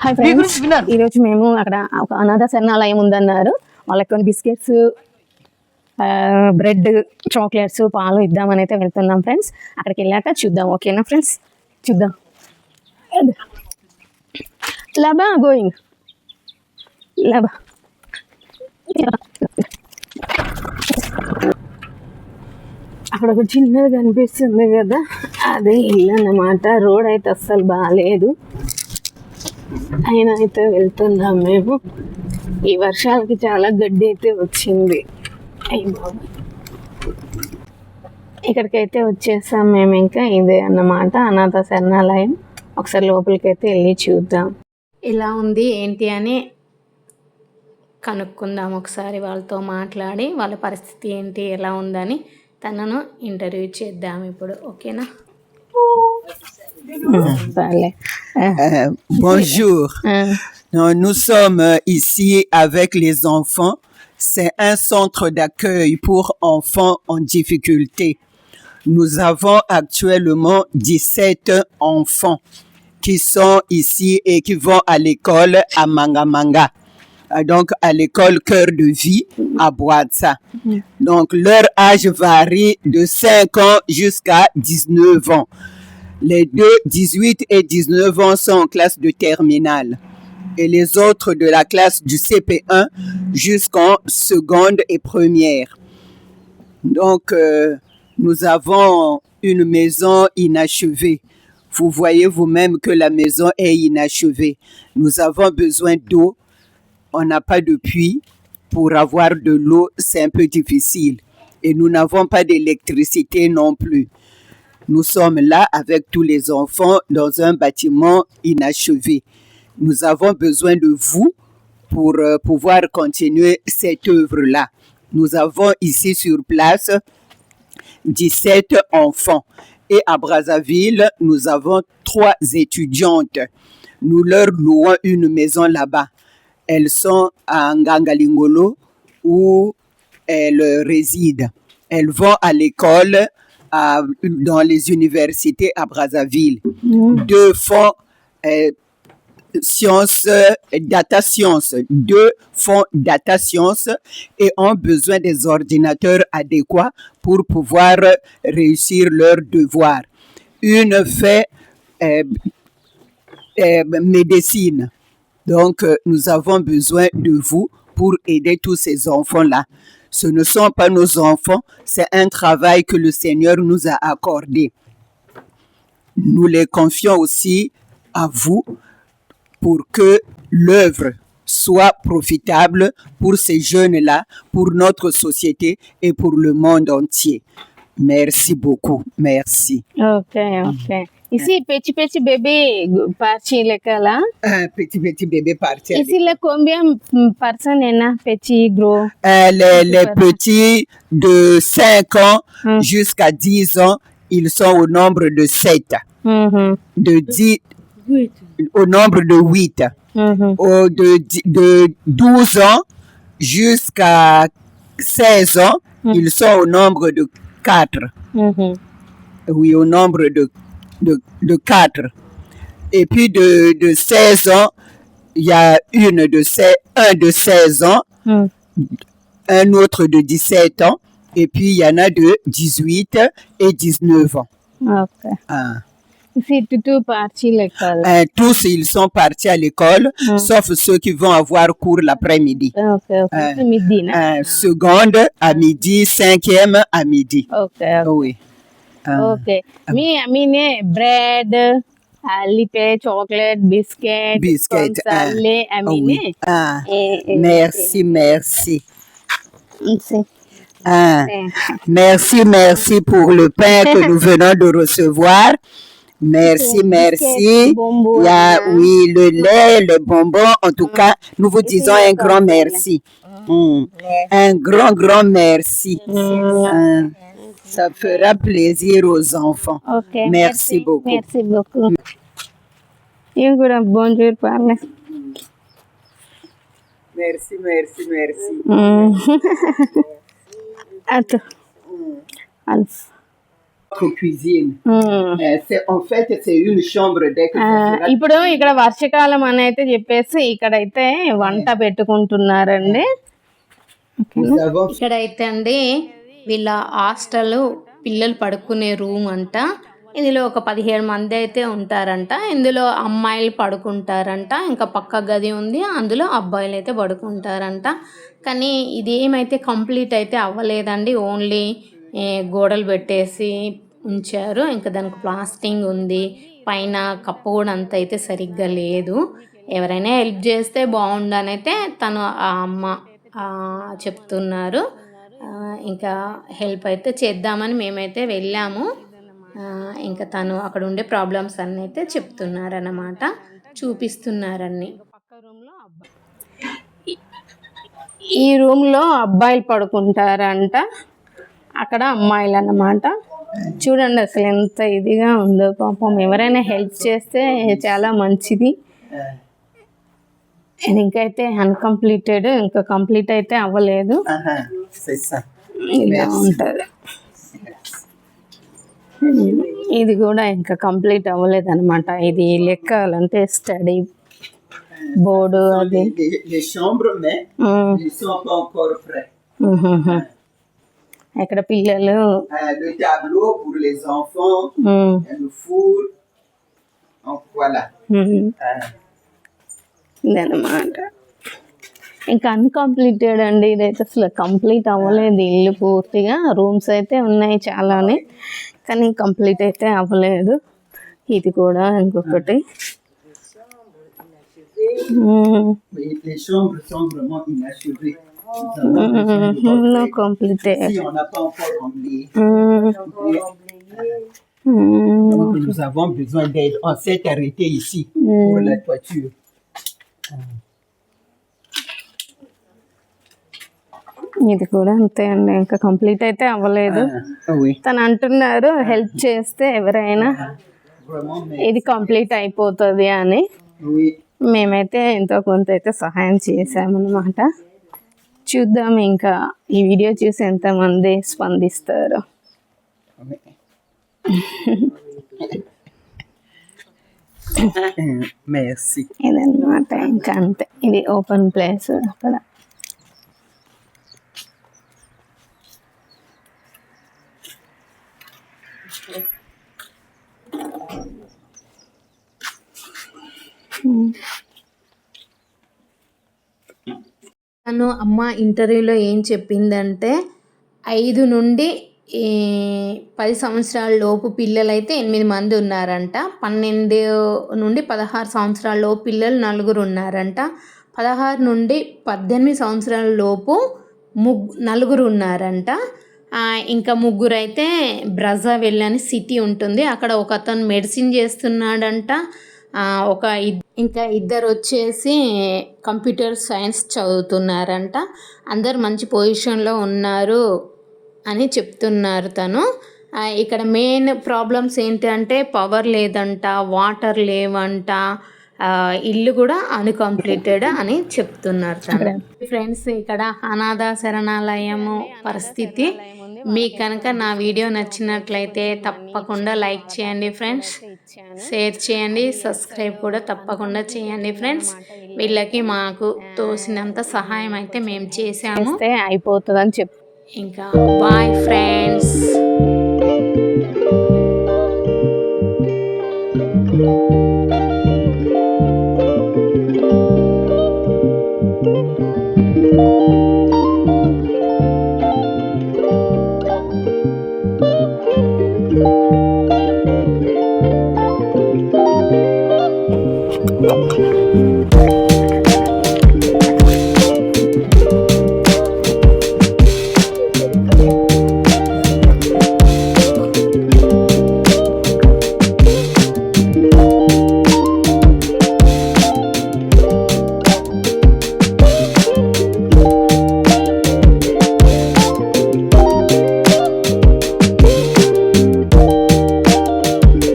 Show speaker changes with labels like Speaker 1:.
Speaker 1: Hi friends, ఈరోజు మేము అక్కడ ఒక అనాథ శరణాలయం ఉందన్నారు. వాళ్ళకి కొన్ని బిస్కెట్స్, బ్రెడ్, చాక్లెట్స్, పాలు ఇద్దామని అయితే వెళ్తున్నాం ఫ్రెండ్స్. అక్కడికి వెళ్ళాక చూద్దాం. ఓకేనా ఫ్రెండ్స్? చూద్దాం. లబా గోయింగ్ లబా. అక్కడ ఒక చిన్నది కనిపిస్తుంది కదా, అదే ఇల్లు అన్నమాట. రోడ్ అయితే అస్సలు బాగాలేదు. అయినా అయితే వెళ్తున్నాం మేము. ఈ వర్షాలకి చాలా గడ్డి అయితే వచ్చింది. ఇక్కడికైతే వచ్చేసాం మేము. ఇంకా ఇదే అన్నమాట అనాథ శరణాలయం. ఒకసారి లోపలికైతే వెళ్ళి చూద్దాం ఎలా ఉంది ఏంటి అని కనుక్కుందాం. ఒకసారి వాళ్ళతో మాట్లాడి వాళ్ళ పరిస్థితి ఏంటి ఎలా ఉందని తనను ఇంటర్వ్యూ చేద్దాం ఇప్పుడు. ఓకేనా?
Speaker 2: Bonjour. Nous sommes ici avec les enfants. C'est un centre d'accueil pour enfants en difficulté. Nous avons actuellement 17 enfants qui sont ici et qui vont à l'école à Mangamanga. Donc à l'école Cœur de Vie à Boatsa. Donc leur âge varie de 5 ans jusqu'à 19 ans. Les deux, 18 et 19 ans, sont en classe de terminale. Et les autres de la classe du CP1 jusqu'en seconde et première. Donc, nous avons une maison inachevée. Vous voyez vous-même que la maison est inachevée. Nous avons besoin d'eau. On n'a pas de puits. Pour avoir de l'eau, c'est un peu difficile. Et nous n'avons pas d'électricité non plus. Nous sommes là avec tous les enfants dans un bâtiment inachevé. Nous avons besoin de vous pour pouvoir continuer cette œuvre-là. Nous avons ici sur place 17 enfants. Et à Brazzaville, nous avons 3 étudiantes. Nous leur louons une maison là-bas. Elles sont à Ngangalingolo où elles résident. Elles vont à l'école dans les universités à Brazzaville. 2 font data science. 2 font data science et ont besoin des ordinateurs adéquats pour pouvoir réussir leurs devoirs. Une fait médecine. Donc, nous avons besoin de vous pour aider tous ces enfants-là. Ce ne sont pas nos enfants, c'est un travail que le Seigneur nous a accordé. Nous les confions aussi à vous pour que l'œuvre soit profitable pour ces jeunes-là, pour notre société et pour le monde entier. Merci beaucoup. Merci.
Speaker 1: Okay. Ici, petit bébé parti l'école, hein?
Speaker 2: Petit bébé parti.
Speaker 1: Ici, combien de personnes est petit, gros?
Speaker 2: Les petits de 5 ans jusqu'à 10 ans, ils sont au nombre de 7. De 10, au nombre de 8. De 12 ans jusqu'à 16 ans, ils sont au nombre de 4. Oui, au nombre de 4. Et puis de 16 ans, il y a un de 16 ans, un autre de 17 ans, et puis il y en a de 18 et 19 ans.
Speaker 1: Okay. Ici, tout parti l'école.
Speaker 2: Tous, ils sont partis à l'école, sauf ceux qui vont avoir cours l'après-midi.
Speaker 1: Okay. Midi,
Speaker 2: seconde à midi, 5e à midi.
Speaker 1: Okay.
Speaker 2: Oui.
Speaker 1: Okay. Me bread, lipe, chocolate, biscuit.
Speaker 2: Oui. Merci. Merci pour le pain que nous venons de recevoir. Merci. Il y a, oui, le lait, les bonbons. En tout cas, nous vous disons un grand merci. Un grand merci. Ça fera plaisir aux enfants.
Speaker 1: Okay.
Speaker 2: Merci beaucoup.
Speaker 1: Merci beaucoup. Bonjour, parle.
Speaker 2: Merci.
Speaker 1: Attends.
Speaker 2: cuisine. En fait, c'est une chambre dès que ce sera
Speaker 1: ఇప్పుడు ఇక్కడ వర్షాకాలం అని అయితే చెప్పేసి ఇక్కడైతే వంట పెట్టుకుంటున్నారండి.
Speaker 2: nous avons
Speaker 3: ఇక్కడైతే అండి వీళ్ళ హాస్టల్ పిల్లలు పడుకునే రూమ్ అంట. ఇందులో ఒక 17 మంది అయితే ఉంటారంట. ఇందులో అమ్మాయిలు పడుకుంటారంట, ఇంకా పక్క గది ఉంది, అందులో అబ్బాయిలు అయితే పడుకుంటారంట. కానీ ఇది ఏమైతే కంప్లీట్ అయితే అవ్వలేదండి, ఓన్లీ గోడలు పెట్టేసి ఉంచారు. ఇంకా దానికి ప్లాస్టింగ్ ఉంది, పైన కప్పు కూడా అంత అయితే సరిగ్గా లేదు. ఎవరైనా హెల్ప్ చేస్తే బాగుండనైతే తను ఆ అమ్మ చెప్తున్నారు. ఇంకా హెల్ప్ అయితే చేద్దామని మేమైతే వెళ్ళాము. ఇంకా తను అక్కడ ఉండే ప్రాబ్లమ్స్ అన్నీ అయితే చెప్తున్నారన్నమాట, చూపిస్తున్నారన్నీ.
Speaker 1: ఈ రూమ్లో అబ్బాయిలు పడుకుంటారంట, అక్కడ అమ్మాయిలు అన్నమాట. చూడండి అసలు ఎంత ఇదిగా ఉందో. పాపం ఎవరైనా హెల్ప్ చేస్తే చాలా మంచిది. ఇది ఇంకైతే అన్కంప్లీటెడ్, ఇంకా కంప్లీట్ అయితే అవ్వలేదు.
Speaker 2: c'est ça.
Speaker 1: ఇలా ఉంటుంది. ఇది కూడా ఇంకా కంప్లీట్ అవ్వలేదు అనమాట. ఇది లెక్కాలంటే స్టడీ బోర్డు అది.
Speaker 2: Les chambres, mais ils sont pas encore prêts.
Speaker 1: ఇక్కడ పిల్లలు
Speaker 2: Le tableau pour les enfants, le four, donc voilà.
Speaker 1: ఇదన్నమాట. ఇంకా అన్కంప్లీటెడ్ అండి, ఇదైతే అసలు కంప్లీట్ అవ్వలేదు ఇల్లు పూర్తిగా. రూమ్స్ అయితే ఉన్నాయి చాలానే, కానీ కంప్లీట్ అయితే అవ్వలేదు. ఇది కూడా ఇంకొకటి.
Speaker 2: Les chambres sont vraiment inachevées.
Speaker 1: Completed.
Speaker 2: Si on n'a pas encore rempli. Donc nous avons besoin d'aide. On s'est arrêté ici pour la toiture.
Speaker 1: ఇది కూడా అంతే అండి, ఇంకా కంప్లీట్ అయితే అవ్వలేదు.
Speaker 2: Oui.
Speaker 1: తను అంటున్నారు హెల్ప్ చేస్తే ఎవరైనా ఇది కంప్లీట్ అయిపోతుంది అని.
Speaker 2: Oui.
Speaker 1: మేమైతే ఎంతో కొంత అయితే సహాయం చేసామన్నమాట. చూద్దాం ఇంకా ఈ వీడియో చూసి ఎంతమంది స్పందిస్తారు.
Speaker 2: Merci.
Speaker 1: ఇదన్నమాట, ఇంకా అంతే. ఇది ఓపెన్ ప్లేస్ అక్కడ.
Speaker 3: తను అమ్మ ఇంటర్వ్యూలో ఏం చెప్పిందంటే 5 నుండి 10 సంవత్సరాల లోపు పిల్లలైతే 8 మంది ఉన్నారంట. 12 నుండి 16 సంవత్సరాల లోపు పిల్లలు 4 ఉన్నారంట. 16 నుండి 18 సంవత్సరాల లోపు 4 ఉన్నారంట. ఇంకా 3 అయితే బ్రజావిల్ అని సిటీ ఉంటుంది, అక్కడ ఒక అతను మెడిసిన్ చేస్తున్నాడంట. ఇంకా 2 వచ్చేసి కంప్యూటర్ సైన్స్ చదువుతున్నారంట. అందరు మంచి పొజిషన్లో ఉన్నారు అని చెప్తున్నారు తను. ఇక్కడ మెయిన్ ప్రాబ్లమ్స్ ఏంటంటే పవర్ లేదంట, వాటర్ లేవంట, ఇల్లు కూడా అన్కంప్లీటెడ్ అని చెప్తున్నారు తను. ఫ్రెండ్స్, ఇక్కడ అనాథ శరణాలయము పరిస్థితి. మీకు కనుక నా వీడియో నచ్చినట్లయితే తప్పకుండా లైక్ చేయండి ఫ్రెండ్స్, షేర్ చేయండి, సబ్స్క్రైబ్ కూడా తప్పకుండా చేయండి ఫ్రెండ్స్. వీళ్ళకి మాకు తోసినంత సహాయం అయితే మేము చేసాము,
Speaker 1: అయిపోతుందని చెప్పి.
Speaker 3: ఇంకా బాయ్ ఫ్రెండ్స్.
Speaker 1: Thank you.